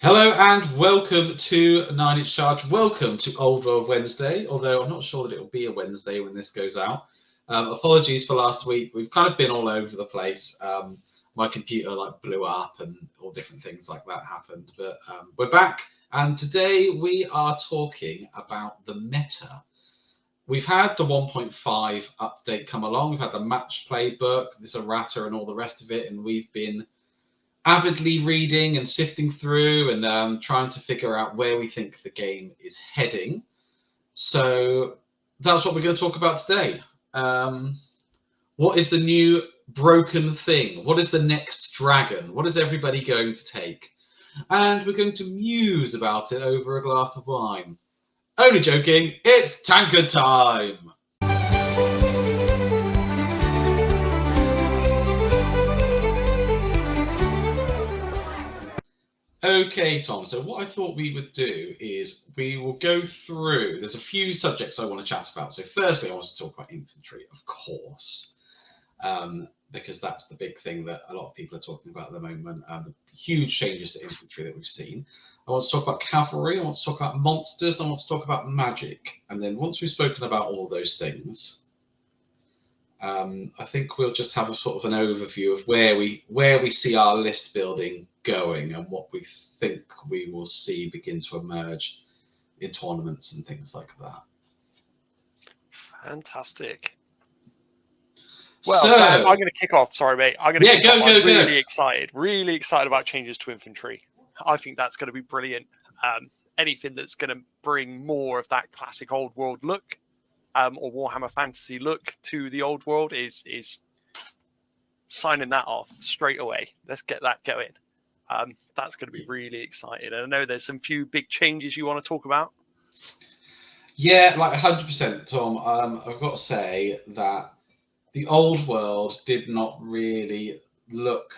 Hello and welcome to 9-Inch Charge. Welcome to Old World Wednesday, although I'm not sure that it will be a Wednesday when this goes out. Apologies for last week. We've kind of been all over the place. My computer blew up and all different things like that happened. But we're back, and today we are talking about the meta. We've had the 1.5 update come along. We've had the match playbook, this errata and all the rest of it, and we've been avidly reading and sifting through and trying to figure out where we think the game is heading. So that's what we're going to talk about today. What is the new broken thing? What is the next dragon? What is everybody going to take? And we're going to muse about it over a glass of wine. Only joking, it's tankard time! Okay, Tom, so what I thought we would do is we will go through, there's a few subjects I want to chat about. So firstly, I want to talk about infantry, of course, because that's the big thing that a lot of people are talking about at the moment, the huge changes to infantry that we've seen. I want to talk about cavalry, I want to talk about monsters, I want to talk about magic. And then once we've spoken about all those things, I think we'll just have a sort of an overview of where we see our list building going and what we think we will see begin to emerge in tournaments and things like that. Fantastic. Well, so, Dan, I'm going to kick off. Sorry, mate. I'm going to kick off. I'm really excited about changes to infantry. I think that's going to be brilliant. Anything that's going to bring more of that classic old world look or Warhammer fantasy look to the old world is signing that off straight away. Let's get that going. That's going to be really exciting. And I know there's some few big changes you want to talk about. Yeah, 100%, Tom. I've got to say that the old world did not really look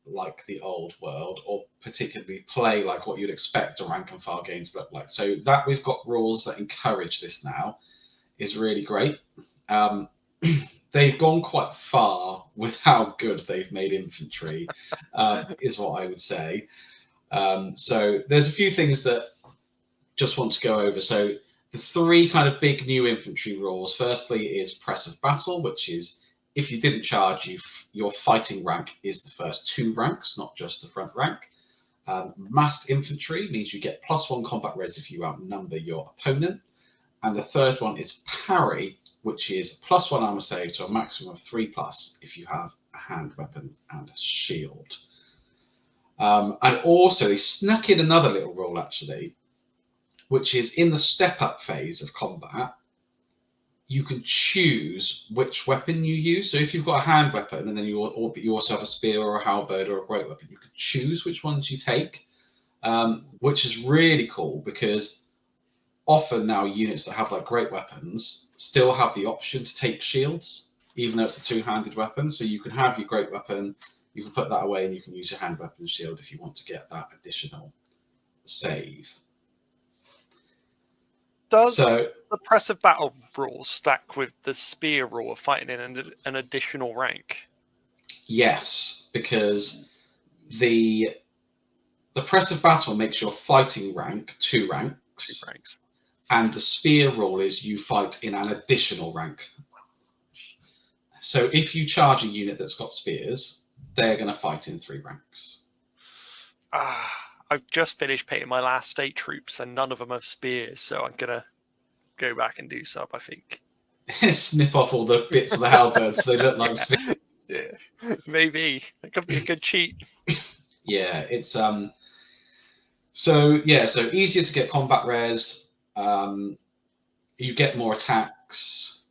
like the old world, or particularly play like what you'd expect a rank and file game to look like. So that we've got rules that encourage this now is really great. They've gone quite far with how good they've made infantry, is what I would say. So there's a few things that just want to go over. So the three kind of big new infantry rules. Firstly is press of battle, which is if you didn't charge, your fighting rank is the first two ranks, not just the front rank. Massed infantry means you get +1 combat res if you outnumber your opponent. And the third one is parry, which is +1 armor save to a maximum of 3+ if you have a hand weapon and a shield. And also, they snuck in another little rule, actually, which is in the step-up phase of combat, you can choose which weapon you use. So if you've got a hand weapon and then you also have a spear or a halberd or a great weapon, you can choose which ones you take, which is really cool because often now units that have great weapons still have the option to take shields, even though it's a two-handed weapon. So you can have your great weapon, you can put that away, and you can use your hand weapon and shield if you want to get that additional save. Does the press of battle rule stack with the spear rule of fighting in an additional rank? Yes, because the press of battle makes your fighting rank 2 ranks. 2 ranks. And the spear rule is you fight in an additional rank. So if you charge a unit that's got spears, they're going to fight in 3 ranks. I've just finished painting my last state troops and none of them have spears, so I'm going to go back and do some, I think. Snip off all the bits of the halberds so they look like spears. Yeah, maybe. That could be a good cheat. Yeah, it's so easier to get combat res. You get more attacks.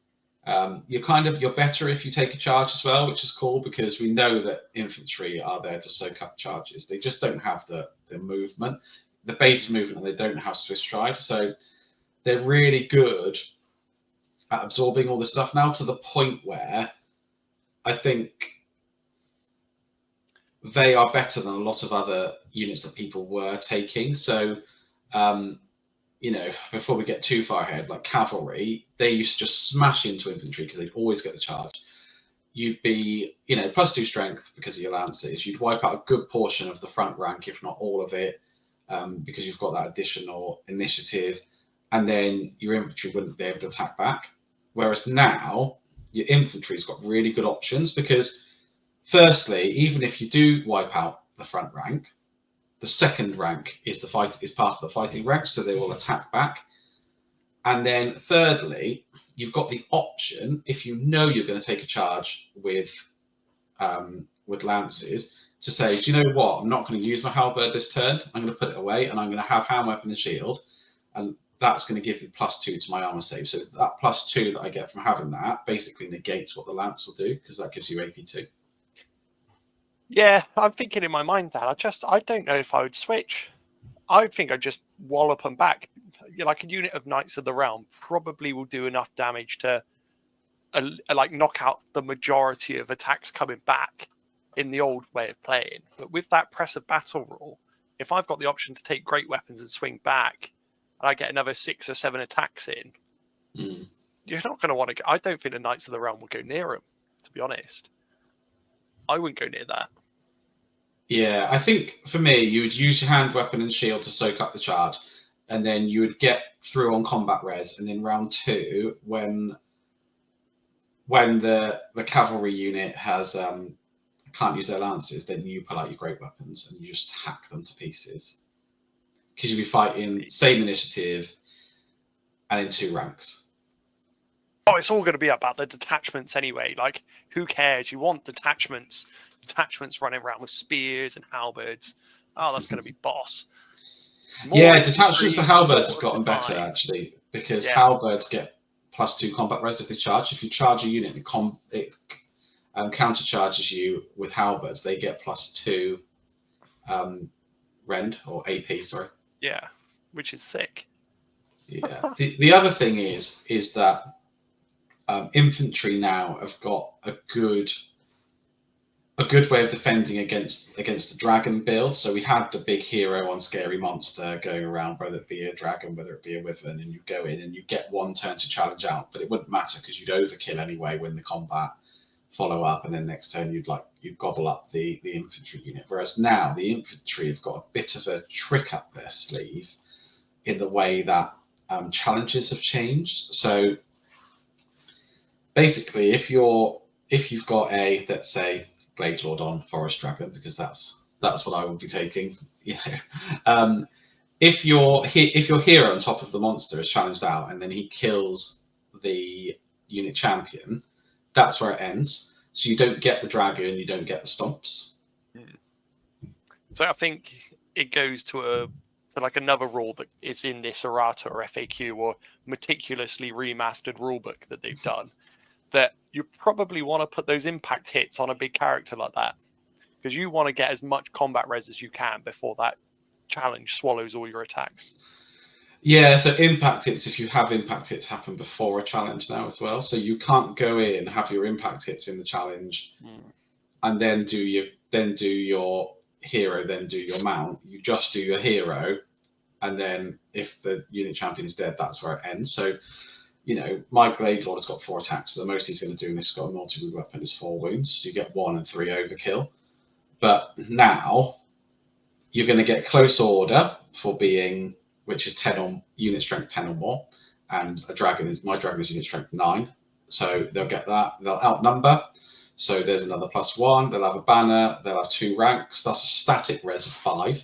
You're better if you take a charge as well, which is cool because we know that infantry are there to soak up charges. They just don't have the movement, the base movement, and they don't have Swiss stride. So they're really good at absorbing all this stuff now, to the point where I think they are better than a lot of other units that people were taking. So before we get too far ahead, like cavalry, they used to just smash into infantry because they'd always get the charge. You'd be, +2 strength because of your lances. You'd wipe out a good portion of the front rank, if not all of it. because you've got that additional initiative, and then your infantry wouldn't be able to attack back. Whereas now, your infantry's got really good options because, firstly, even if you do wipe out the front rank, the second rank is part of the fighting rank, so they will attack back. And then thirdly, you've got the option, if you know you're going to take a charge with lances, to say, do you know what? I'm not going to use my halberd this turn. I'm going to put it away, and I'm going to have hand, weapon, and shield, and that's going to give me +2 to my armor save. So that +2 that I get from having that basically negates what the lance will do, because that gives you AP2. Yeah, I'm thinking in my mind that I don't know if I would switch. I think I'd just wallop them back. Like a unit of Knights of the Realm probably will do enough damage to like knock out the majority of attacks coming back in the old way of playing. But with that press of battle rule, if I've got the option to take great weapons and swing back, and I get another 6 or 7 attacks in, you're not going to want to. I don't think the Knights of the Realm will go near them, to be honest. I wouldn't go near that. Yeah, I think for me, you would use your hand, weapon, and shield to soak up the charge, and then you would get through on combat res, and then round 2, when the cavalry unit has can't use their lances, then you pull out your great weapons and you just hack them to pieces, because you'll be fighting same initiative and in 2 ranks. Oh, it's all going to be about the detachments anyway. Like, who cares? You want detachments running around with spears and halberds. Oh, that's going to be boss. Detachments to halberds have gotten better, actually, because halberds get +2 combat res if they charge. If you charge a unit and it counter charges you with halberds, they get +2 rend, or AP, sorry. Yeah, which is sick. Yeah. The other thing is that infantry now have got a good way of defending against the dragon build. So we had the big hero on scary monster going around, whether it be a dragon, whether it be a wyvern, and you go in and you get 1 turn to challenge out, but it wouldn't matter because you'd overkill anyway when the combat follow up, and then next turn you'd gobble up the infantry unit. Whereas now the infantry have got a bit of a trick up their sleeve in the way that challenges have changed. So basically, if you've got a, let's say, Blade Lord on Forest Dragon, because that's what I would be taking. If your hero on top of the monster is challenged out and then he kills the unit champion, that's where it ends. So you don't get the dragon, you don't get the stomps. So I think it goes to like another rule that is in this errata or FAQ or meticulously remastered rulebook that they've done, that you probably want to put those impact hits on a big character like that, because you want to get as much combat res as you can before that challenge swallows all your attacks. Yeah, so impact hits, if you have impact hits, happen before a challenge now as well. So you can't go in, have your impact hits in the challenge, and then do your hero, then do your mount. You just do your hero, and then if the unit champion is dead, that's where it ends. So, my Blade Lord has got 4 attacks, so the most he's going to do in this got a multi-wound weapon is 4 wounds. So you get 1 and 3 overkill. But now you're going to get close order for being, which is 10 on unit strength 10 or more, and my dragon is unit strength 9. So they'll get that. They'll outnumber. So there's another +1. They'll have a banner. They'll have 2 ranks. That's a static res of 5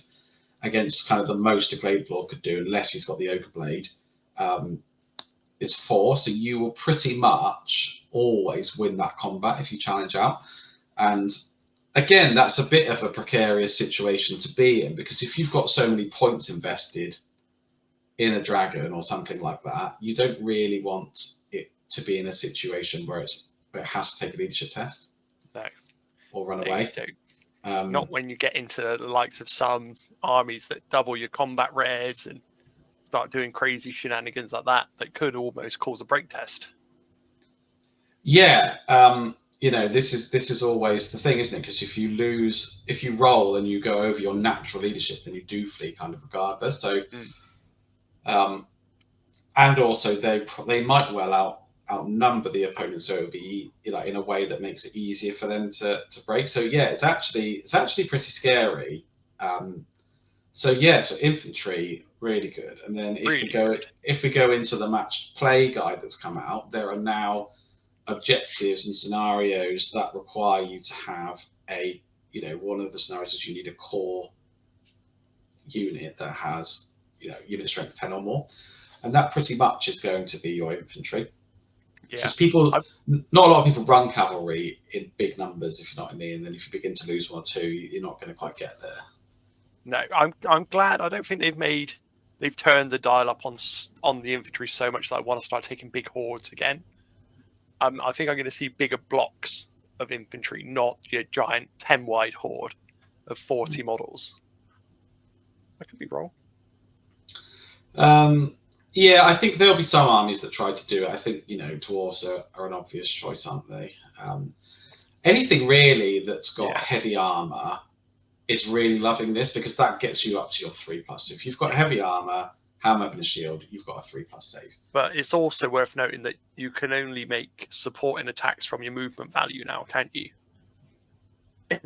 against kind of the most a Blade Lord could do, unless he's got the Ogre Blade. Is 4. So you will pretty much always win that combat if you challenge out. And again, that's a bit of a precarious situation to be in, because if you've got so many points invested in a dragon or something like that, you don't really want it to be in a situation where it has to take a leadership test. No. Or run away. Not when you get into the likes of some armies that double your combat res and start doing crazy shenanigans like that could almost cause a break test. Yeah. This is always the thing, isn't it? Because if you roll and you go over your natural leadership, then you do flee kind of regardless. So, and also they might well outnumber the opponent, so it would be in a way that makes it easier for them to break. So yeah, it's actually pretty scary So yeah, so infantry really good. And then if we go into the match play guide that's come out, there are now objectives and scenarios that require you to have one of the scenarios is you need a core unit that has unit strength 10 or more, and that pretty much is going to be your infantry. Because not a lot of people run cavalry in big numbers, if you know what I mean. And then if you begin to lose one or two, you're not going to quite get there. No, I'm glad. I don't think they've turned the dial up on the infantry so much that I want to start taking big hordes again. I think I'm going to see bigger blocks of infantry, not your giant 10 wide horde of 40 models. I could be wrong. Yeah, I think there'll be some armies that try to do it. I think dwarves are an obvious choice, aren't they? Anything really that's got heavy armor is really loving this, because that gets you up to your 3+. So if you've got heavy armor, hammer and a shield, you've got a 3+ save. But it's also worth noting that you can only make supporting attacks from your movement value now, can't you?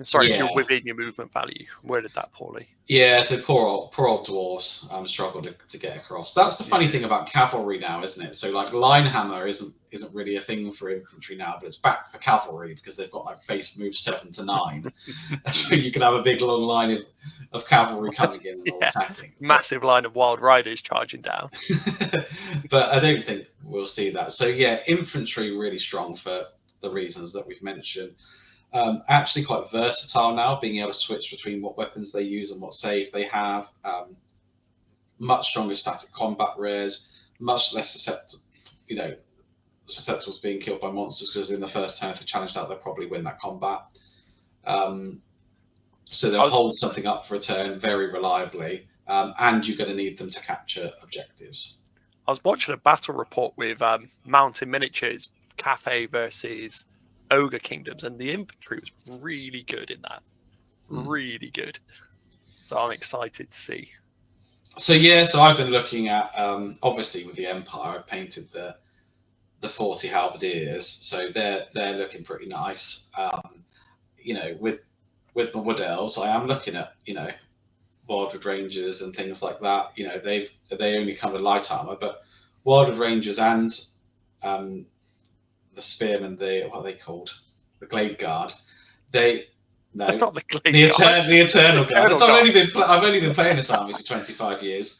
Sorry, if you're within your movement value. Worded that poorly. Yeah, so poor old dwarves struggle to get across. That's the funny thing about cavalry now, isn't it? So like line hammer isn't really a thing for infantry now, but it's back for cavalry because they've got like base move 7 to 9. So you can have a big long line of cavalry coming in and all attacking. Massive line of wild riders charging down. But I don't think we'll see that. So yeah, infantry really strong for the reasons that we've mentioned. Actually quite versatile now, being able to switch between what weapons they use and what save they have. Much stronger static combat rares, much less susceptible to being killed by monsters, because in the first turn if they're challenged out, they'll probably win that combat. So they'll hold something up for a turn very reliably, and you're going to need them to capture objectives. I was watching a battle report with Mountain Miniatures, Cafe versus Ogre Kingdoms, and the infantry was really good in that. Really good. So I'm excited to see. So yeah, so I've been looking at obviously with the Empire, I've painted the 40 halberdiers, so they're looking pretty nice. With my Wood Elves, I am looking at Wildwood Rangers and things like that. They only come with light armor, but Wildwood Rangers and the Spearmen, what are they called? The Glade Guard. Not the Glade Guard. The Eternal Guard. I've only been playing this army for 25 years.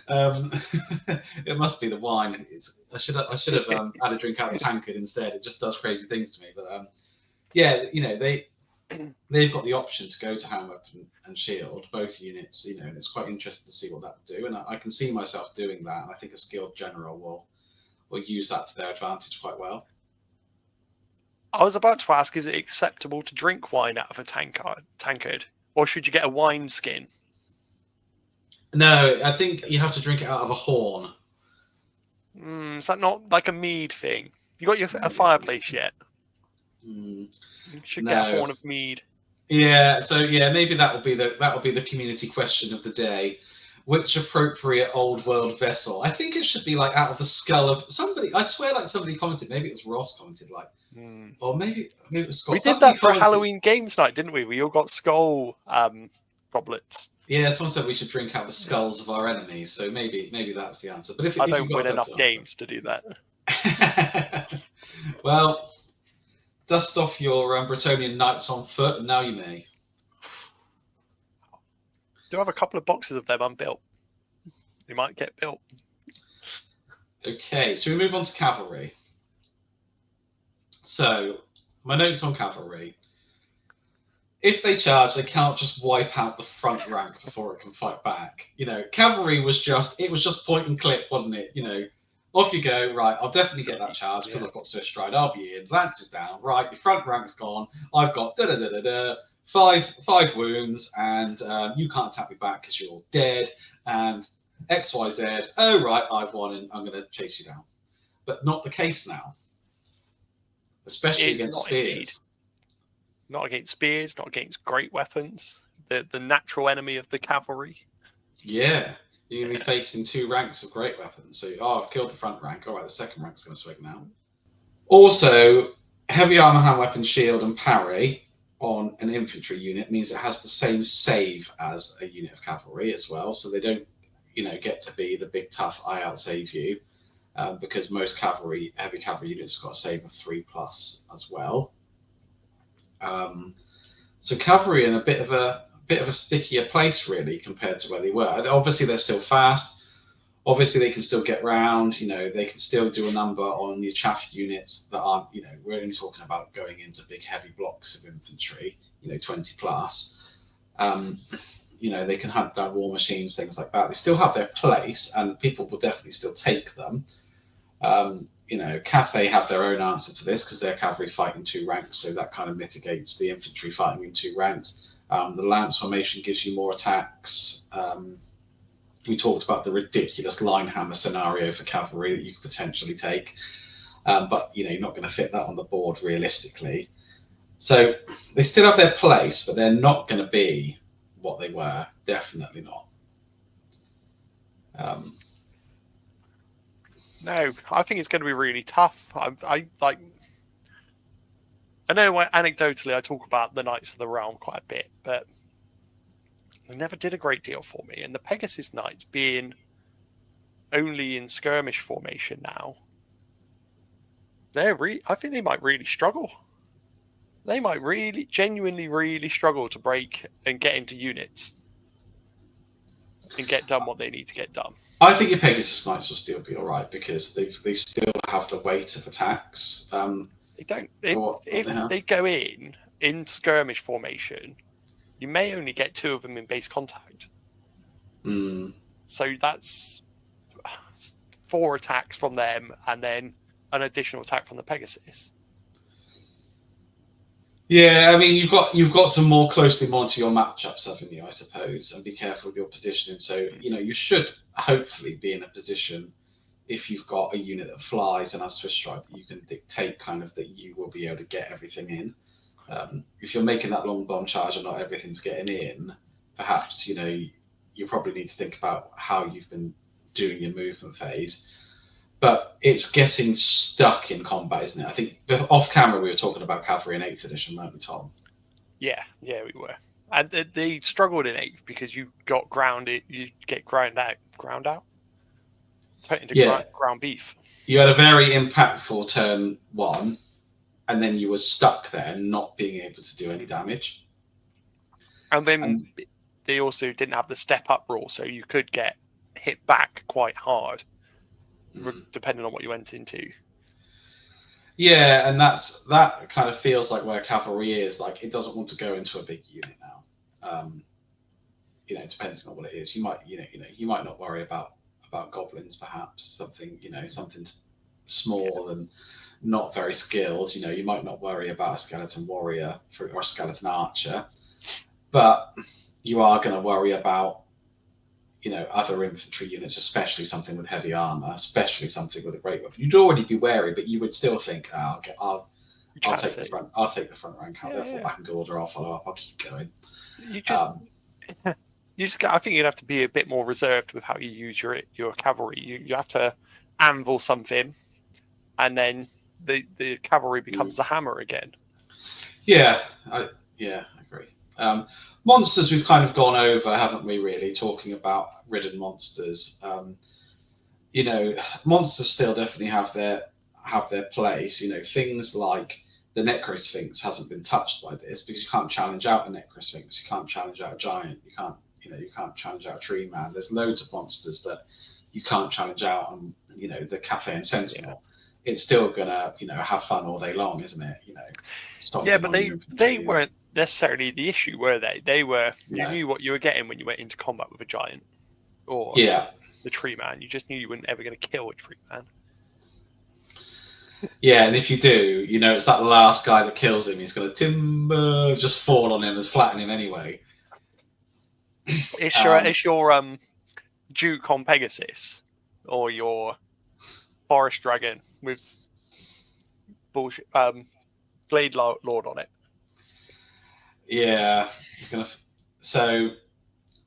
It must be the wine. I should have had a drink out of the tankard instead. It just does crazy things to me. But they've got the option to go to hand weapon and shield, both units. And it's quite interesting to see what that would do. And I can see myself doing that. And I think a skilled general will use that to their advantage quite well. I was about to ask, is it acceptable to drink wine out of a tankard? Or should you get a wine skin? No, I think you have to drink it out of a horn. Is that not like a mead thing? You got a fireplace yet? You should get a horn of mead. Yeah, so yeah, maybe that will be the community question of the day. Which appropriate old world vessel? I think it should be like out of the skull of somebody. I swear, like somebody commented. Maybe it was Ross commented, like, or maybe it was Scott. We did that for Halloween games night, didn't we? We all got skull goblets. Yeah, someone said we should drink out the skulls of our enemies. So maybe that's the answer. But if I don't win enough games to do that. Well, dust off your Bretonian knights on foot, and now you may. Do have a couple of boxes of them unbuilt. They might get built. Okay, so we move on to cavalry. So my notes on cavalry: if they charge, they cannot just wipe out the front rank before it can fight back. Cavalry was just point and click, wasn't it? Off you go. Right, I'll definitely get that charge because I've got Swift Stride. I'll be in. Lance is down. Right, your front rank's gone. I've got five wounds, and you can't attack me back because you're dead, and XYZ. Oh right, I've won, and I'm going to chase you down. But not the case now, especially against spears. Indeed. Not against spears, not against great weapons. The natural enemy of the cavalry. Yeah, you're going to be facing two ranks of great weapons. So I've killed the front rank. All right, the second rank's going to swing now. Also, heavy armor, hand weapon, shield, and parry. on an infantry unit means it has the same save as a unit of cavalry as well. So they don't, get to be the big tough I outsave you, because most heavy cavalry units have got a save of 3+ as well. So cavalry in a bit of a stickier place really compared to where they were. And obviously they're still fast. Obviously they can still get round. They can still do a number on your chaff units that aren't. We're only talking about going into big heavy blocks of infantry. 20+. They can hunt down war machines, things like that. They still have their place, and people will definitely still take them. Cathay have their own answer to this because they're cavalry fighting 2 ranks, so that kind of mitigates the infantry fighting in 2 ranks. The lance formation gives you more attacks. We talked about the ridiculous line hammer scenario for cavalry that you could potentially take, but you're not going to fit that on the board realistically. So they still have their place, but they're not going to be what they were. Definitely not. No, I think it's going to be really tough. I know anecdotally I talk about the Knights of the Realm quite a bit, but they never did a great deal for me. And the Pegasus Knights being only in skirmish formation now, I think they might really struggle. They might genuinely really struggle to break and get into units and get done what they need to get done. I think your Pegasus Knights will still be all right because they still have the weight of attacks. They don't. If they go in skirmish formation, you may only get 2 of them in base contact. So that's 4 attacks from them, and then an additional attack from the Pegasus. Yeah, I mean, you've got to more closely monitor your matchups, haven't you? I suppose, and be careful with your positioning. So you should hopefully be in a position, if you've got a unit that flies and has Swiss strike, that you can dictate kind of that you will be able to get everything in. If you're making that long bomb charge and not everything's getting in, perhaps you probably need to think about how you've been doing your movement phase. But it's getting stuck in combat, isn't it? I think off camera we were talking about cavalry in 8th edition, weren't we, Tom? Yeah, we were. And they struggled in 8th because you got grounded. You get ground out. Turned into ground beef. You had a very impactful turn 1, and then you were stuck there, not being able to do any damage. And then they also didn't have the step up rule, so you could get hit back quite hard, depending on what you went into. Yeah, and that kind of feels like where cavalry is. Like, it doesn't want to go into a big unit now. Depending on what it is, you might not worry about goblins, perhaps something small and not very skilled. You might not worry about a skeleton warrior or a skeleton archer, but you are going to worry about other infantry units, especially something with heavy armor, especially something with a great weapon. You'd already be wary, but you would still think, I'll take the front. I'll take the front rank out. Therefore, back and order. I'll follow up. I'll keep going. I think you'd have to be a bit more reserved with how you use your cavalry. You have to anvil something, and then the cavalry becomes the hammer again. Yeah, I agree. Monsters we've kind of gone over, haven't we? Really talking about ridden monsters. Monsters still definitely have their place. Things like the Necrosphinx hasn't been touched by this because you can't challenge out a Necrosphinx, you can't challenge out a giant, you can't challenge out a tree man. There's loads of monsters that you can't challenge out, and the Cafe and Sentinel. Yeah. It's still gonna have fun all day long, isn't it? But they weren't necessarily the issue, were they? They were. You knew what you were getting when you went into combat with a giant or the tree man. You just knew you weren't ever going to kill a tree man. Yeah, and if you do, it's that last guy that kills him. He's going to just fall on him and flatten him anyway. It's your Duke on Pegasus or your Forest Dragon with bullshit Blade Lord on it. Yeah,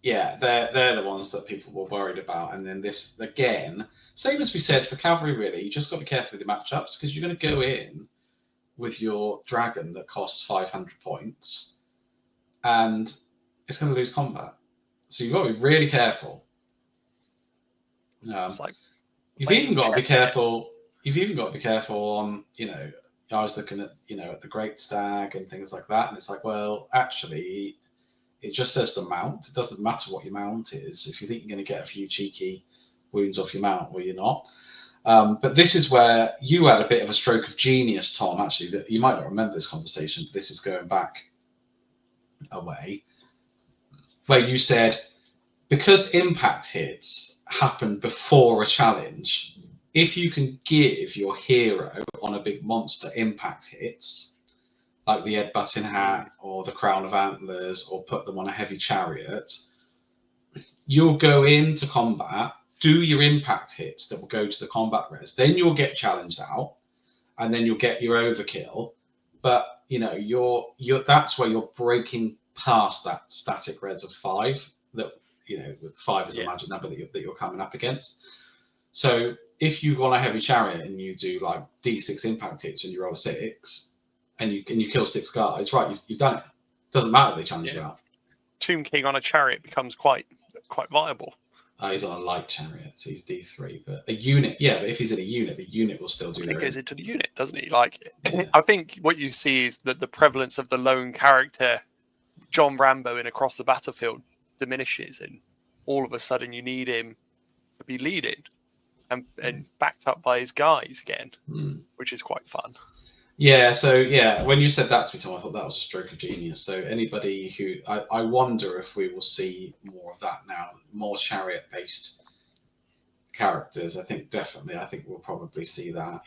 they're the ones that people were worried about. And then this again, same as we said for cavalry, really, you just got to be careful with the matchups because you're going to go in with your dragon that costs 500 points, and it's going to lose combat. So you've got to be really careful. It's like you've even got to be careful. You've even got to be careful on, I was looking at, at the Great Stag and things like that, and it's like, well, actually, it just says the mount. It doesn't matter what your mount is. If you think you're going to get a few cheeky wounds off your mount, well, you're not. But this is where you had a bit of a stroke of genius, Tom, actually, that you might not remember this conversation, but this is going back a way, where you said, because impact hits happen before a challenge, if you can give your hero on a big monster impact hits, like the Ed Button hat or the Crown of Antlers, or put them on a heavy chariot, you'll go into combat, do your impact hits that will go to the combat res, then you'll get challenged out, and then you'll get your overkill. But you're that's where you're breaking past that static res of 5. That 5 is the magic number that you're coming up against. So if you go on a heavy chariot and you do like D6 impact hits and you roll 6, and you kill 6 guys, right? You've done it. Doesn't matter they challenge you out. Tomb King on a chariot becomes quite viable. He's on a light chariot, so he's D3. But a unit, but if he's in a unit, the unit will still do. It goes into the unit, doesn't he? I think what you see is that the prevalence of the lone character, John Rambo, in Across the Battlefield diminishes, and all of a sudden you need him to be leading and backed up by his guys again, which is quite fun. Yeah, so when you said that to me, Tom, I thought that was a stroke of genius. So anybody who, I wonder if we will see more of that now, more chariot-based characters. I think we'll probably see that,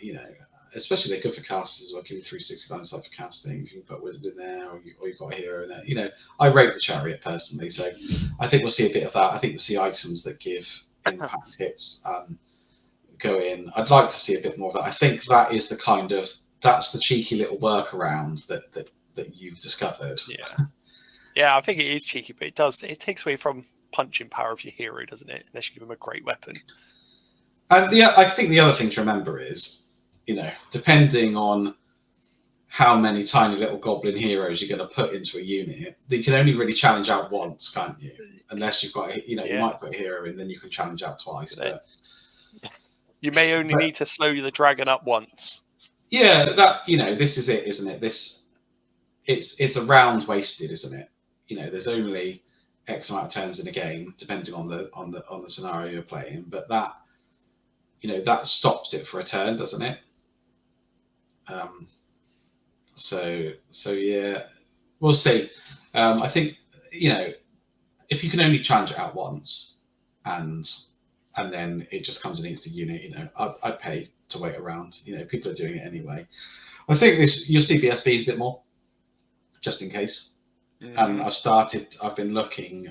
especially they're good for casters as well, give you 360 line sight for casting. If you can put wizard in there, or you've got a hero in there. I rate the chariot personally, so I think we'll see a bit of that. I think we'll see items that give impact hits go in. I'd like to see a bit more of that. I think that is that's the cheeky little workaround that you've discovered. Yeah, I think it is cheeky, but it takes away from punching power of your hero, doesn't it? Unless you give him a great weapon. And I think the other thing to remember is, depending on how many tiny little goblin heroes you're going to put into a unit, you can only really challenge out once, can't you? Unless you've got, you might put a hero in, then you can challenge out twice. But you may only need to slow the dragon up once. Yeah, this is it, isn't it? It's a round wasted, isn't it? There's only X amount of turns in a game, depending on the scenario you're playing. But that, that stops it for a turn, doesn't it? So yeah, we'll see. I think if you can only challenge it out once, and then it just comes and eats the unit, I'd pay to wait around. People are doing it anyway. I think you'll see BSBs a bit more, just in case. And I've been looking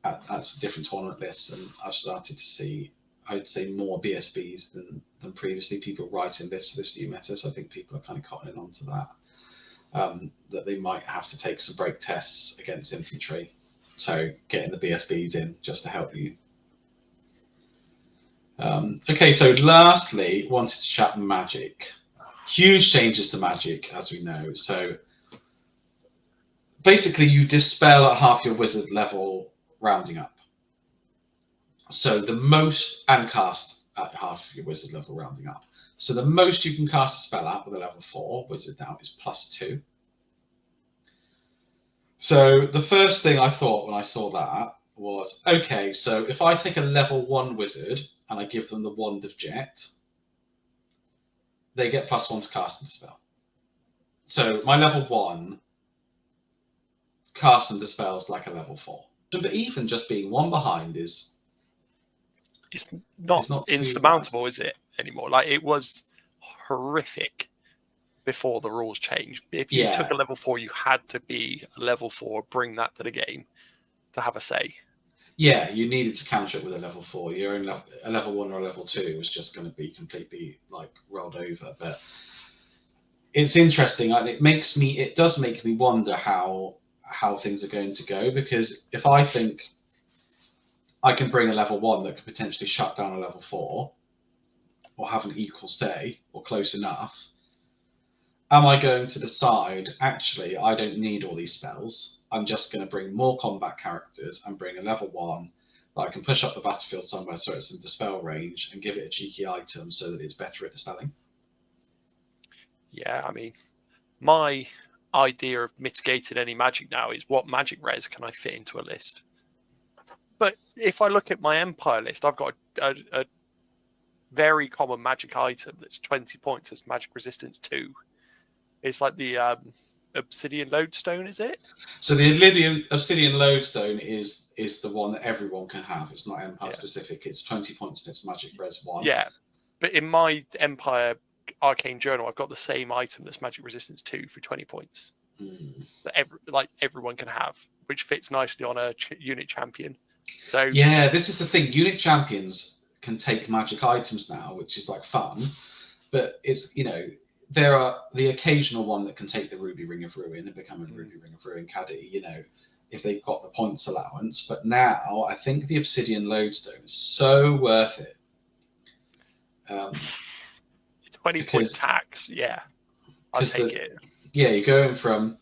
at different tournament lists, and I've started to see, I'd say, more BSBs than previously. People writing lists for this new meta, so I think people are kind of cottoning on to that. That they might have to take some break tests against infantry, so getting the BSBs in just to help you. Okay, so lastly, wanted to chat magic. Huge changes to magic, as we know. So basically, you dispel at half your wizard level, rounding up. So the most, and cast at half your wizard level, rounding up. So the most you can cast a spell at with a level 4 wizard now is +2. So the first thing I thought when I saw that was, okay, so if I take a level 1 wizard and I give them the Wand of Jet, they get +1 to cast and dispel. So my level 1 casts and dispels like a level 4. But even just being 1 behind it's not insurmountable, is it, anymore? It was horrific before the rules changed. If you took a level 4, you had to be a level 4, bring that to the game to have a say. Yeah, you needed to counter it with a level 4. Your own a level 1 or a level 2 was just going to be completely rolled over. But it's interesting. It does make me wonder how things are going to go, because if I think I can bring a level 1 that could potentially shut down a level 4, or have an equal say, or close enough, am I going to decide, actually, I don't need all these spells. I'm just going to bring more combat characters and bring a level 1 that I can push up the battlefield somewhere so it's in dispel range and give it a cheeky item so that it's better at dispelling? Yeah, I mean, my idea of mitigating any magic now is what magic res can I fit into a list. But if I look at my Empire list, I've got a very common magic item that's 20 points. It's magic resistance 2. It's like the obsidian lodestone, is it? So the obsidian lodestone is the one that everyone can have. It's not Empire specific. It's 20 points and it's magic res 1. Yeah, but in my Empire Arcane Journal, I've got the same item that's magic resistance 2 for 20 points. That everyone can have, which fits nicely on a unit champion. So yeah, this is the thing. Unit champions can take magic items now, which is like fun, but it's, you know, there are the occasional one that can take the Ruby Ring of Ruin and become a Ruby Ring of Ruin caddy, you know, if they've got the points allowance. But now I think the Obsidian Lodestone is so worth it. 20-point tax, yeah, I'll take it. Yeah, you're going from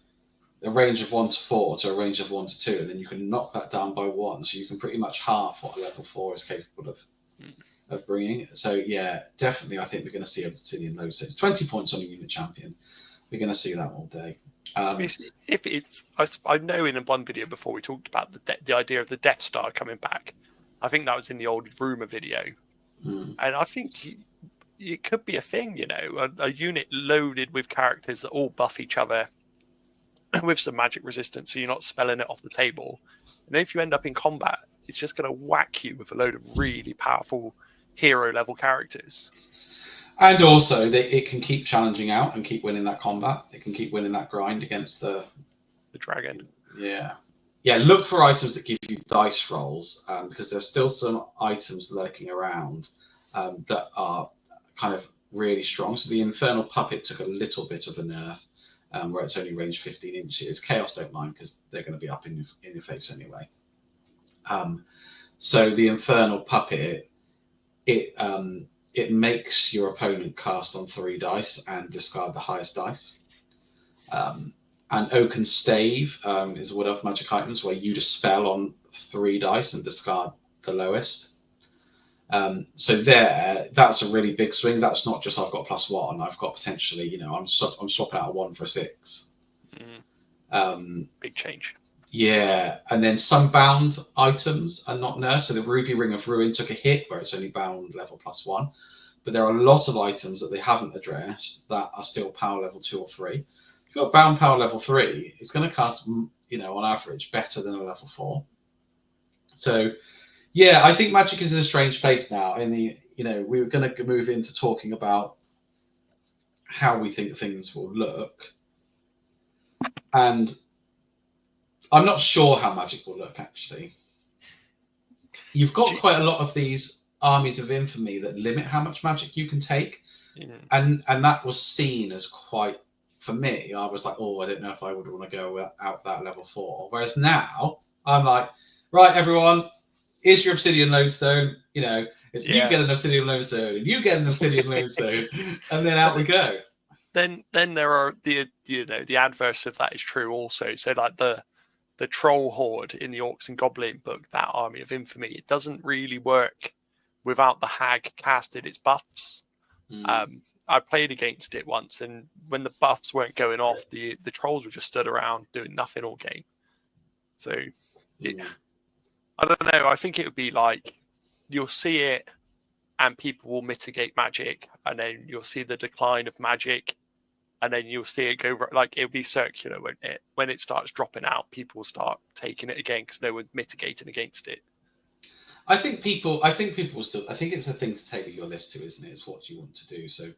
a range of 1 to 4 to a range of 1 to 2, and then you can knock that down by 1, so you can pretty much half what a level 4 is capable of bringing. So yeah, definitely, I think we're going to see Obsidian Lodestone. 20 points on a unit champion. We're going to see that all day. If it's, I know in one video before we talked about the idea of the Death Star coming back. I think that was in the old rumor video, and I think it could be a thing. You know, a unit loaded with characters that all buff each other with some magic resistance, so you're not spelling it off the table. And if you end up in combat, it's just going to whack you with a load of really powerful hero level characters. And also, it can keep challenging out and keep winning that combat. It can keep winning that grind against the dragon. Yeah. Look for items that give you dice rolls, because there's still some items lurking around that are kind of really strong. So the Infernal Puppet took a little bit of a nerf, where it's only range 15 inches. Chaos don't mind because they're going to be up in your face anyway. So the Infernal Puppet, it makes your opponent cast on 3 dice and discard the highest dice. And Oaken Stave is one of magic items where you dispel on 3 dice and discard the lowest. So that's a really big swing. That's not just I've got +1. I've got potentially, you know, I'm swapping out a 1 for a 6. Big change. Yeah, and then some bound items are not nerfed. So the Ruby Ring of Ruin took a hit where it's only bound level +1. But there are a lot of items that they haven't addressed that are still power level 2 or 3. If you've got bound power level 3, it's going to cast, you know, on average better than a level 4. So yeah, I think Magic is in a strange place now. You know, we were going to move into talking about how we think things will look, and I'm not sure how Magic will look, actually. You've got quite a lot of these armies of infamy that limit how much magic you can take. And that was seen as quite, for me, I was like, oh, I don't know if I would want to go out that level 4. Whereas now, I'm like, right, everyone, here's your Obsidian Lodestone. You know, it's you get an Obsidian Lodestone, and you get an Obsidian Lodestone, and then out we go. Then there are the adverse of that is true also. So like the Troll Horde in the Orcs and Goblin book, that army of infamy, it doesn't really work without the hag casted its buffs. I played against it once, and when the buffs weren't going off, the trolls were just stood around doing nothing all game. So I don't know. I think it would be like you'll see it, and people will mitigate magic, and then you'll see the decline of magic, and then you'll see it go like it'll be circular, won't it? When it starts dropping out, people will start taking it again because no one's mitigating against it. I think people will still. I think it's a thing to tailor your list to, isn't it? It's what you want to do. So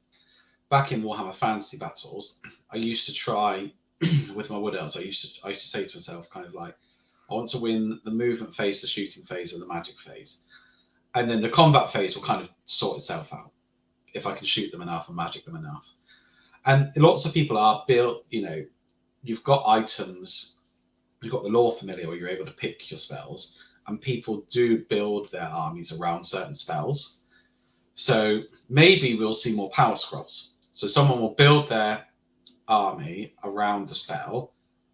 back in Warhammer Fantasy Battles, I used to try with my Wood Elves. I used to say to myself, kind of like, I want to win the movement phase, the shooting phase, and the magic phase, and then the combat phase will kind of sort itself out if I can shoot them enough and magic them enough. And lots of people are built. You know, you've got items, you've got the lore familiar where you're able to pick your spells. And people do build their armies around certain spells. So maybe we'll see more power scrolls. So someone will build their army around the spell,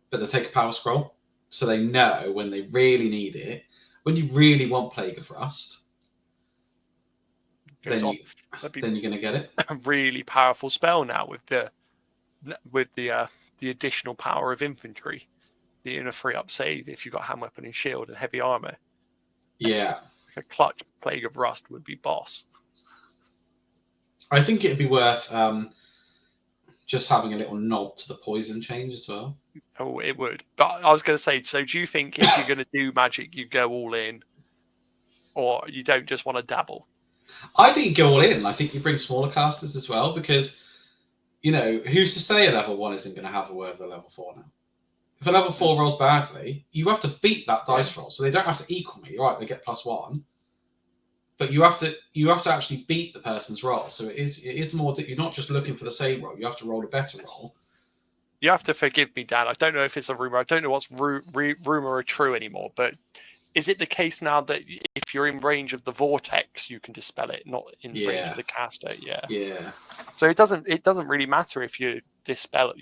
but they take a power scroll, so they know when they really need it. When you really want Plague of Rust, then you're going to get it. A really powerful spell now with the additional power of infantry, the inner 3-up save if you've got hand weapon and shield and heavy armor. Yeah, a clutch Plague of Rust would be boss. I think it'd be worth just having a little nod to the poison change as well. Oh, it would. But I was going to say, so do you think if you're going to do magic, you go all in, or you don't just want to dabble? I think you go all in. I think you bring smaller casters as well, because, you know, who's to say a level 1 isn't going to have a word of a level 4 now? If a level 4 rolls badly, you have to beat that dice roll, so they don't have to equal me. Right, they get +1, but you have to actually beat the person's roll. So it is more. You're not just looking for the same roll. You have to roll a better roll. You have to forgive me, Dan. I don't know if it's a rumor. I don't know what's rumor or true anymore. But is it the case now that if you're in range of the vortex, you can dispel it, not in range of the caster? Yeah. Yeah. So it doesn't really matter if your dispel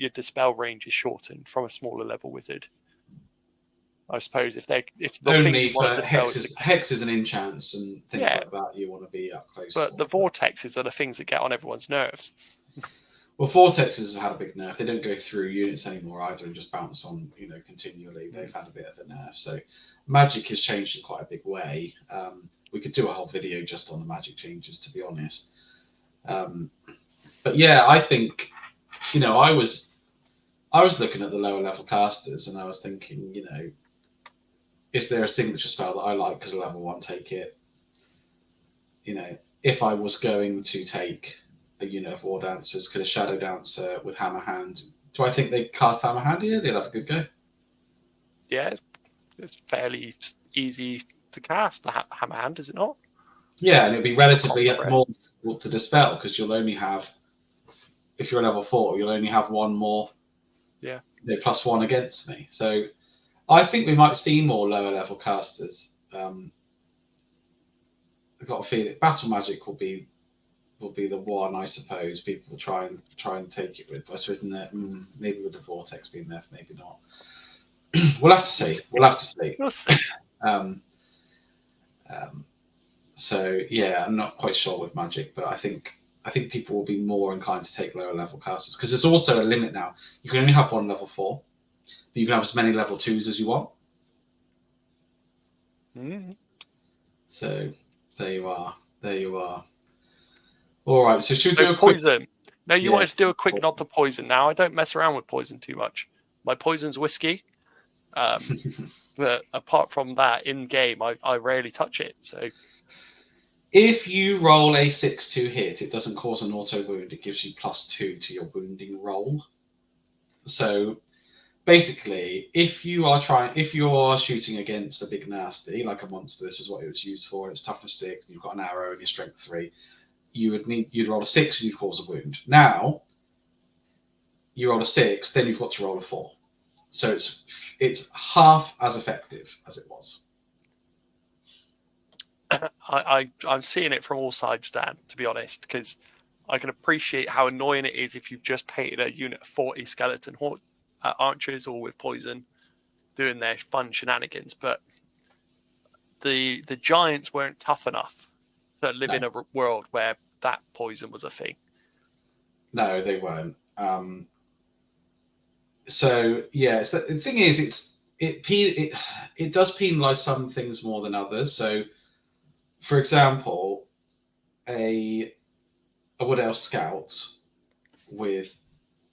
range is shortened from a smaller level wizard. I suppose if the only thing you want to dispel hexes and enchants and things like that, you want to be up close. But the vortexes are the things that get on everyone's nerves. Well, vortexes have had a big nerf. They don't go through units anymore either and just bounce on, continually. They've had a bit of a nerf. So magic has changed in quite a big way. We could do a whole video just on the magic changes, to be honest. But yeah, I think, I was looking at the lower level casters and I was thinking, is there a signature spell that I like because a level 1 take it? If I was going to take a unit of War Dancers, could a Shadow Dancer with Hammer Hand, do I think they'd cast Hammer Hand here? They'd have a good go. Yeah, it's fairly easy to cast the Hammer Hand, is it not? Yeah, and it'd be relatively more difficult to dispel because you'll only have, if you're a level 4, you'll only have one more. Yeah. +1 against me. So I think we might see more lower level casters. I've got a feeling Battle Magic will be the one, I suppose. People will try and take it with. I suppose maybe with the Vortex being there, maybe not. We'll have to see. We'll see. So yeah, I'm not quite sure with Magic, but I think people will be more inclined to take lower level casters because there's also a limit now. You can only have one level 4, but you can have as many level 2s as you want. Mm. So there you are. All right. So should we do a poison? No, you wanted to do a quick nod to poison. Now I don't mess around with poison too much. My poison's whiskey. But apart from that, in game, I rarely touch it. So if you roll a 6-2 hit, it doesn't cause an auto wound. It gives you +2 to your wounding roll. So basically, if you're shooting against a big nasty like a monster, this is what it was used for. It's toughness 6, and you've got an arrow and your strength 3. You'd roll a 6 and you'd cause a wound. Now you roll a 6, then you've got to roll a 4. So it's half as effective as it was. I'm seeing it from all sides, Dan, to be honest, because I can appreciate how annoying it is if you've just painted a unit of 40 skeleton archers all with poison doing their fun shenanigans, but the giants weren't tough enough to live in a world where that poison was a thing. No, they weren't. So yeah, the thing is, it does penalise some things more than others. So, for example, a Wood Elf Scout with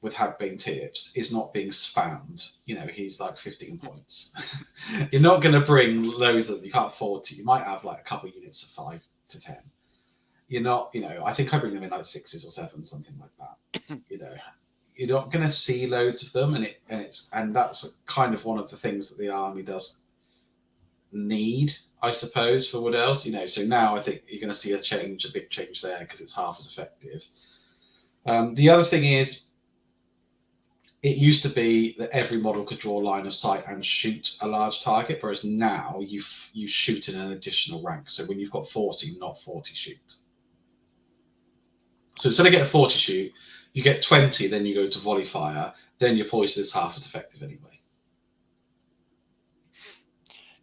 Hagbane tips is not being spammed. He's like 15 points. You're not going to bring loads of them. You can't afford to. You might have like a couple of units of 5 to 10. You're not, I think I bring them in like 6s or 7s, something like that. You're not going to see loads of them, and that's kind of one of the things that the army does need, I suppose, for Wood Elves. So now I think you're going to see a big change there because it's half as effective. The other thing is, it used to be that every model could draw a line of sight and shoot a large target, whereas now you shoot in an additional rank. So when you've got 40, not 40 shoot. So instead of getting 40 shoot, You get 20, then you go to volley fire, then your poison is half as effective anyway.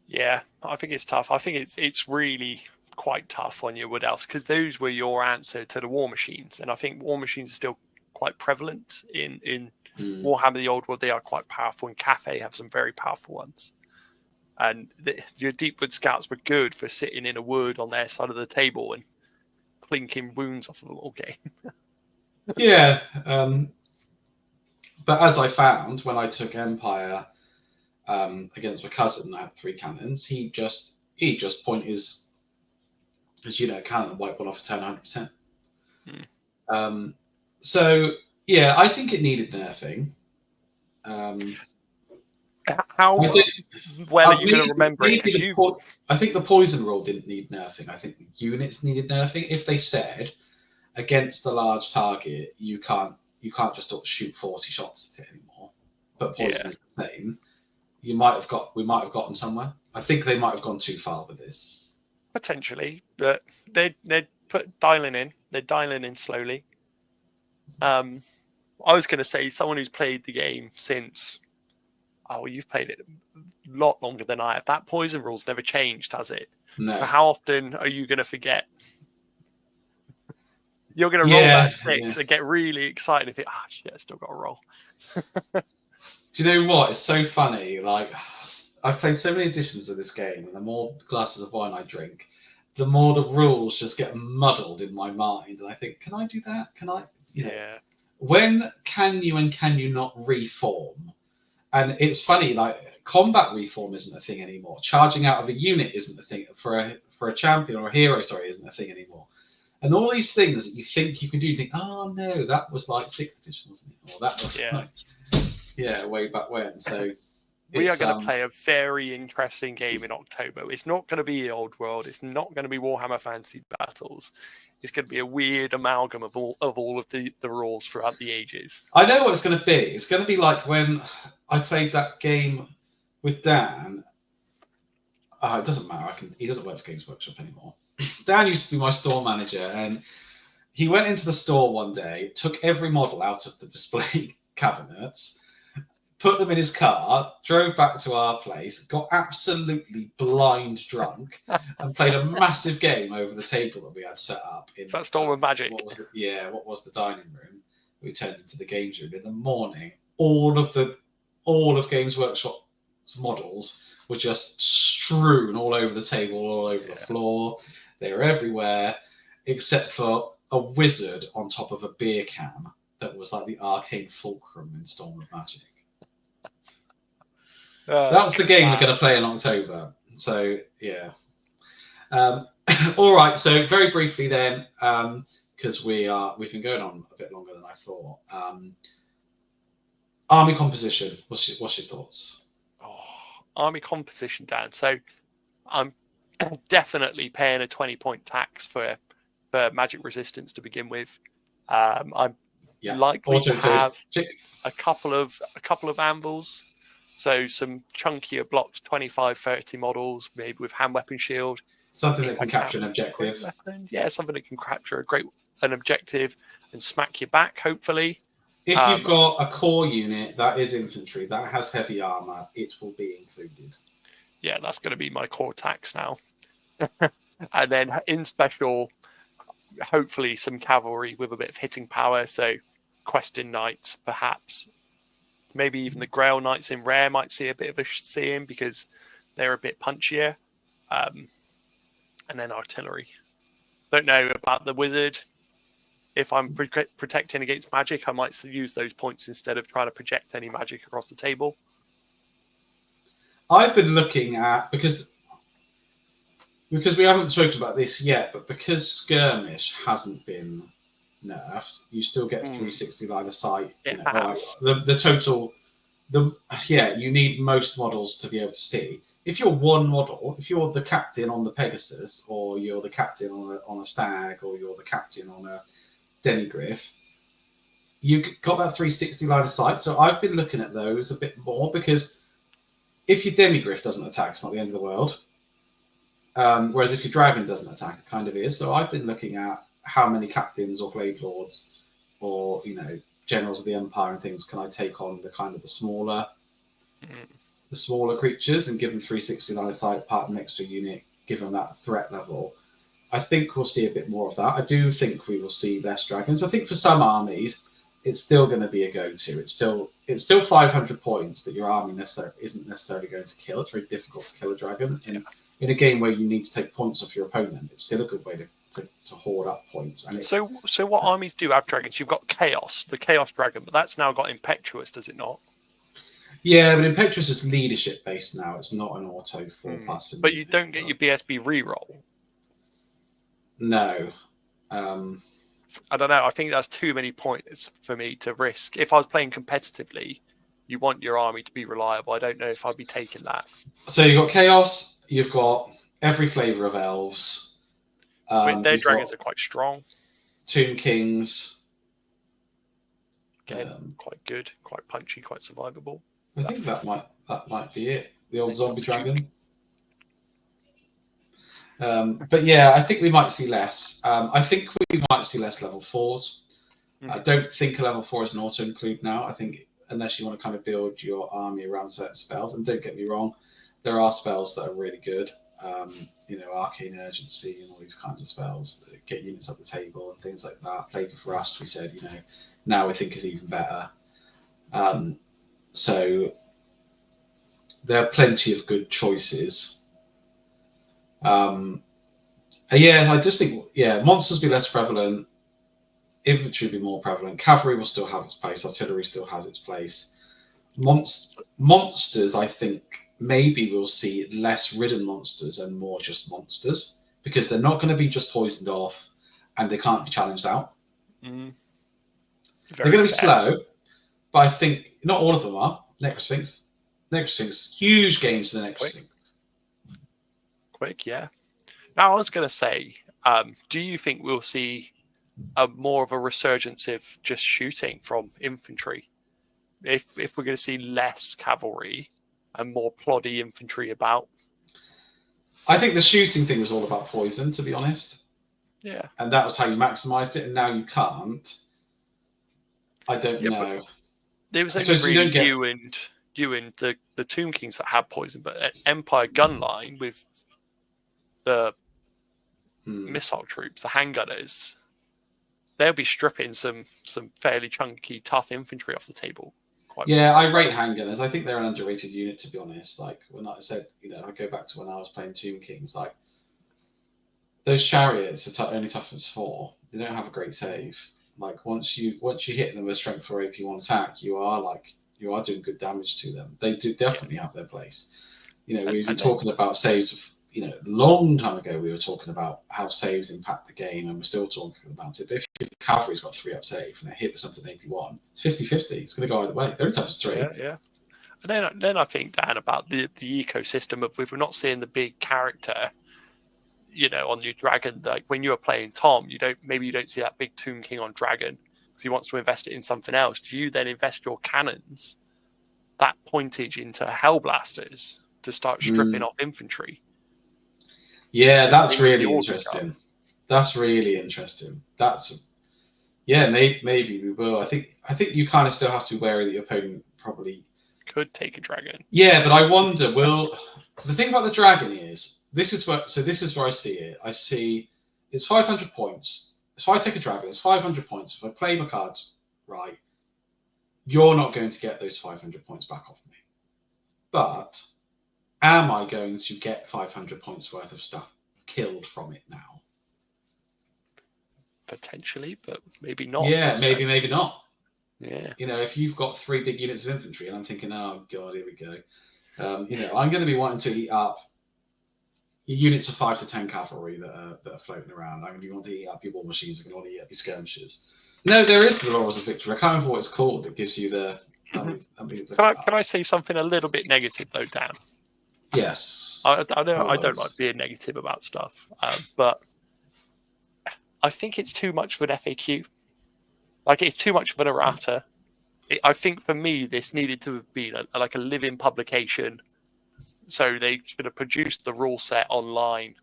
Yeah, I think it's tough. I think it's really quite tough on your Wood Elves, because those were your answer to the War Machines, and I think War Machines are still quite prevalent in Warhammer the Old World. They are quite powerful, and Cathay have some very powerful ones. And your Deepwood Scouts were good for sitting in a wood on their side of the table and plinking wounds off of a little game. Yeah, but as I found when I took Empire against my cousin, I had 3 cannons. He just point his cannon and wipe one off a turn 100%. So yeah, I think it needed nerfing. How well are you going to remember it? I think the poison rule didn't need nerfing. I think the units needed nerfing. If they said against a large target, you can't just shoot 40 shots at it anymore, but poison is the same, we might have gotten somewhere. I think they might have gone too far with this. Potentially, but they're dialing in slowly. I was going to say, someone who's played the game since, you've played it a lot longer than I have. That poison rule's never changed, has it? No. But how often are you going to forget? You're going to roll that 6 and get really excited and think, shit, I still got to roll. Do you know what? It's so funny. Like, I've played so many editions of this game, and the more glasses of wine I drink, the more the rules just get muddled in my mind. And I think, can I do that? Can I? When can you and can you not reform? And it's funny, like, combat reform isn't a thing anymore. Charging out of a unit isn't a thing for a champion or a hero. Isn't a thing anymore. And all these things that you think you could do, you think, oh no, that was like 6th edition, wasn't it? Or that was way back when. So we are going to play a very interesting game in October. It's not going to be the Old World. It's not going to be Warhammer Fantasy Battles. It's going to be a weird amalgam of all of the rules throughout the ages. I know what it's going to be. It's going to be like when I played that game with Dan. It doesn't matter. He doesn't work for Games Workshop anymore. Dan used to be my store manager, and he went into the store one day, took every model out of the display cabinets, put them in his car, drove back to our place, got absolutely blind drunk, and played a massive game over the table that we had set up. Is that Storm of Magic? What was the dining room? We turned into the games room. In the morning, all of Games Workshop's models were just strewn all over the table, all over the floor. They were everywhere, except for a wizard on top of a beer can that was like the arcane fulcrum in Storm of Magic. That's the game we're going to play in October. So, yeah. All right. So, very briefly then, because we've been going on a bit longer than I thought. Army composition. What's your thoughts? Army composition, Dan. So, I'm definitely paying a 20-point tax for magic resistance to begin with. I'm likely to have a couple of anvils. So some chunkier blocks, 25, 30 models, maybe with hand weapon shield. Something that can capture an objective. Yeah, something that can capture an objective and smack you back, hopefully. If you've got a core unit that is infantry, that has heavy armor, it will be included. Yeah, that's going to be my core tax now. And then in special, hopefully some cavalry with a bit of hitting power. So questing knights, perhaps. Maybe even the Grail Knights in Rare might see a bit of a seeing because they're a bit punchier. And then artillery. Don't know about the wizard. If I'm protecting against magic, I might use those points instead of trying to project any magic across the table. I've been looking at, because we haven't spoken about this yet, but because skirmish hasn't been nerfed, you still get 360 line of sight. The total, you need most models to be able to see. If you're one model, if you're the captain on the Pegasus, or you're the captain on a stag, or you're the captain on a demigriff, you've got that 360 line of sight. So I've been looking at those a bit more, because if your demigriff doesn't attack, it's not the end of the world. Whereas if your dragon doesn't attack, it kind of is. So I've been looking at how many captains or blade lords or generals of the Empire and things, can I take on the kind of the smaller creatures and give them 360 line of sight, part of an extra unit, give them that threat level? I think we'll see a bit more of that. I do think we will see less dragons. I think for some armies, it's still going to be a go-to. It's still 500 points that your army isn't necessarily going to kill. It's very difficult to kill a dragon in a game where you need to take points off your opponent. It's still a good way to hoard up points. And so what armies do have dragons? You've got Chaos, the Chaos Dragon, but that's now got Impetuous, does it not? Yeah, but Impetuous is leadership based now. It's not an auto 4+. But you don't get your BSB reroll. No. I don't know. I think that's too many points for me to risk. If I was playing competitively, you want your army to be reliable. I don't know if I'd be taking that. So you've got Chaos. You've got every flavour of elves. Their dragons are quite strong. Tomb Kings. Again, quite good, quite punchy, quite survivable. I think that might be it. The old zombie dragon. But yeah, I think we might see less. I think we might see less level 4s. I don't think a level 4 is an auto include now. I think unless you want to kind of build your army around certain spells, and don't get me wrong, there are spells that are really good. Arcane Urgency and all these kinds of spells that get units up the table and things like that. Plague of Rust, we said, now we think is even better. So there are plenty of good choices. I just think, monsters be less prevalent, infantry be more prevalent, cavalry will still have its place, artillery still has its place. Monsters, I think, maybe we'll see less ridden monsters and more just monsters, because they're not going to be just poisoned off and they can't be challenged out. They're going to be slow, but I think not all of them are. Necrosphinx, huge gains to the Necrosphinx. Quick, yeah. Now I was going to say, do you think we'll see more of a resurgence of just shooting from infantry? If we're going to see less cavalry and more ploddy infantry about? I think the shooting thing was all about poison, to be honest. Yeah. And that was how you maximised it, and now you can't. I don't know. There was only really you and the Tomb Kings that had poison, but at Empire Gunline with the missile troops, the handgunners, they'll be stripping some fairly chunky, tough infantry off the table. I rate handgunners. I think they're an underrated unit, to be honest. Like when I said, I go back to when I was playing Tomb Kings. Like those chariots are only toughness 4. They don't have a great save. Like once you hit them with strength 4 AP1 attack, you are doing good damage to them. They do definitely have their place. We've been talking about saves. A long time ago, we were talking about how saves impact the game, and we're still talking about it. But if your cavalry's got 3-up save and they hit with something AP1, it's 50-50. It's going to go either way. They're only tough as 3. Yeah. And then I think, Dan, about the ecosystem of if we're not seeing the big character, on your dragon. Like when you were playing Tom, you don't see that big Tomb King on dragon because he wants to invest it in something else. Do you then invest your cannons, that pointage, into Hellblasters to start stripping off infantry? Yeah, that's really interesting. That's really interesting. Maybe we will. I think you kind of still have to be wary that your opponent probably could take a dragon. Yeah, but I wonder, the thing about the dragon is, this is where I see it. I see it's 500 points. If I take a dragon, it's 500 points. If I play my cards right, you're not going to get those 500 points back off me. But am I going to get 500 points worth of stuff killed from it now? Potentially, but maybe not. Yeah, maybe not. Yeah. If you've got 3 big units of infantry, and I'm thinking, oh god, here we go. I'm going to be wanting to eat up your units of 5 to 10 cavalry that are floating around. I'm going to be wanting to eat up your war machines. I'm going to want to eat up your skirmishers. No, there is the Laurels of Victory. I can't remember what it's called that gives you the. Can I say something a little bit negative though, Dan? Yes. I don't like being negative about stuff, but I think it's too much of an FAQ. Like it's too much of an errata. I think for me, this needed to be like a living publication. So they should have produced the rule set online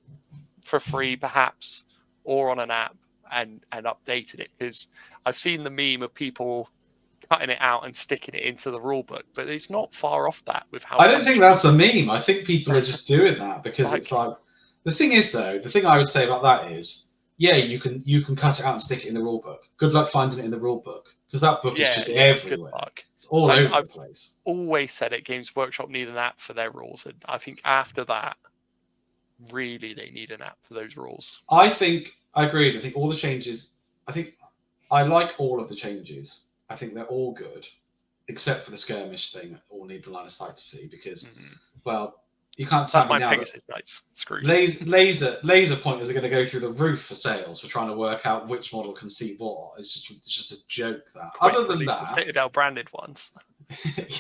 for free, perhaps, or on an app, and updated it, because I've seen the meme of people cutting it out and sticking it into the rule book, but it's not far off that with how. I don't think that's a meme. I think people are just doing that because it's like, the thing is though, the thing I would say about that is, yeah, you can cut it out and stick it in the rule book. Good luck finding it in the rule book, because that book is just everywhere. It's all over the place. Always said it, Games Workshop need an app for their rules, and I think after that, really they need an app for those rules. I agree. I think all the changes, I like all of the changes. I think they're all good, except for the skirmish thing. All need the line of sight to see, because, well, you can't tell me now. Pegasus Knights. Screwed. Laser pointers are going to go through the roof for sales for trying to work out which model can see what. It's just a joke. That other than that, the Citadel branded ones.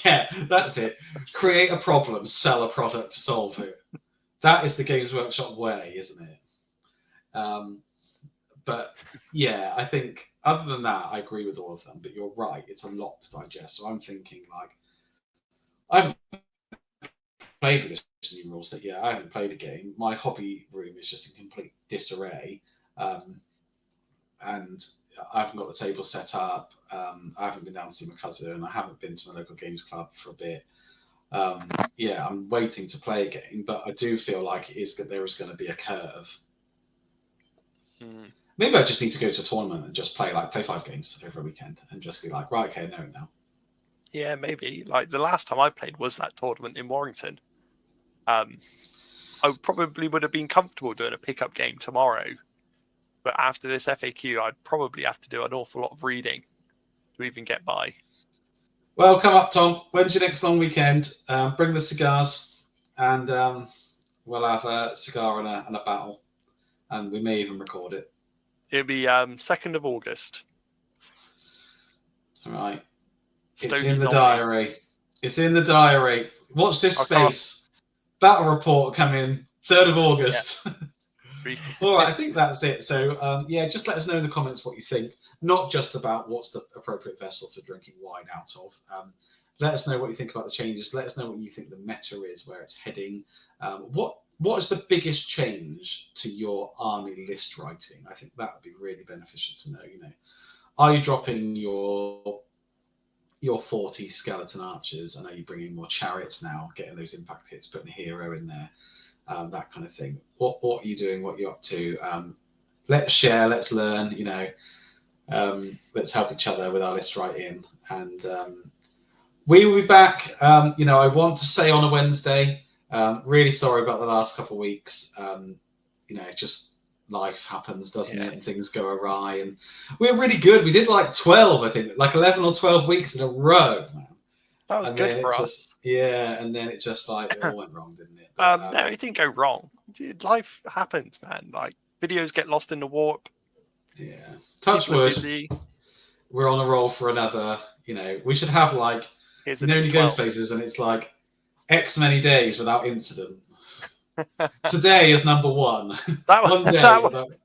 Yeah, that's it. Create a problem, sell a product to solve it. That is the Games Workshop way, isn't it? But yeah, I think other than that, I agree with all of them. But you're right; it's a lot to digest. So I'm thinking, like, I haven't played with this new rule set. Yeah, I haven't played a game. My hobby room is just in complete disarray, and I haven't got the table set up. I haven't been down to see my cousin. I haven't been to my local games club for a bit. Yeah, I'm waiting to play a game, but I do feel like there is going to be a curve. Maybe I just need to go to a tournament and just play 5 games over a weekend and just be like, right, okay, no, now. Yeah, maybe. Like the last time I played was that tournament in Warrington. I probably would have been comfortable doing a pickup game tomorrow, but after this FAQ, I'd probably have to do an awful lot of reading to even get by. Well, come up, Tom. When's your next long weekend? Bring the cigars, and we'll have a cigar and a battle, and we may even record it. It'll be 2nd of August. All right. It's in the diary. It's in the diary. Watch this space. Battle report coming 3rd of August. Yeah. All right, I think that's it. So, yeah, just let us know in the comments what you think. Not just about what's the appropriate vessel for drinking wine out of. Let us know what you think about the changes. Let us know what you think the meta is, where it's heading. What is the biggest change to your army list writing? I think that would be really beneficial to know. You know, are you dropping your 40 skeleton archers, and are you bringing more chariots now, getting those impact hits, putting a hero in there, that kind of thing? What are you doing? What you're up to? Let's share. Let's learn. You know, let's help each other with our list writing, and we will be back. You know, I want to say on a Wednesday. Really sorry about the last couple of weeks. You know, just life happens, doesn't it? And things go awry. And we're really good. We did like 12, I think, like 11 or 12 weeks in a row. That was good for us. Yeah, and then it just it all went wrong, didn't it? But, no, it didn't go wrong. Life happens, man. Like videos get lost in the warp. Yeah. Touch wood. We're on a roll for another. You know, we should have you go to places and it's like X many days without incident. Today is number 1. That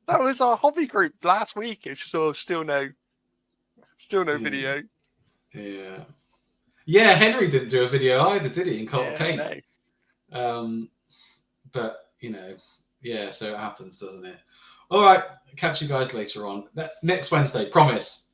was our hobby group last week. It's still no video. Yeah. Henry didn't do a video either, did he? In Cold Cane. No. But you know, yeah. So it happens, doesn't it? All right. Catch you guys later on next Wednesday. Promise.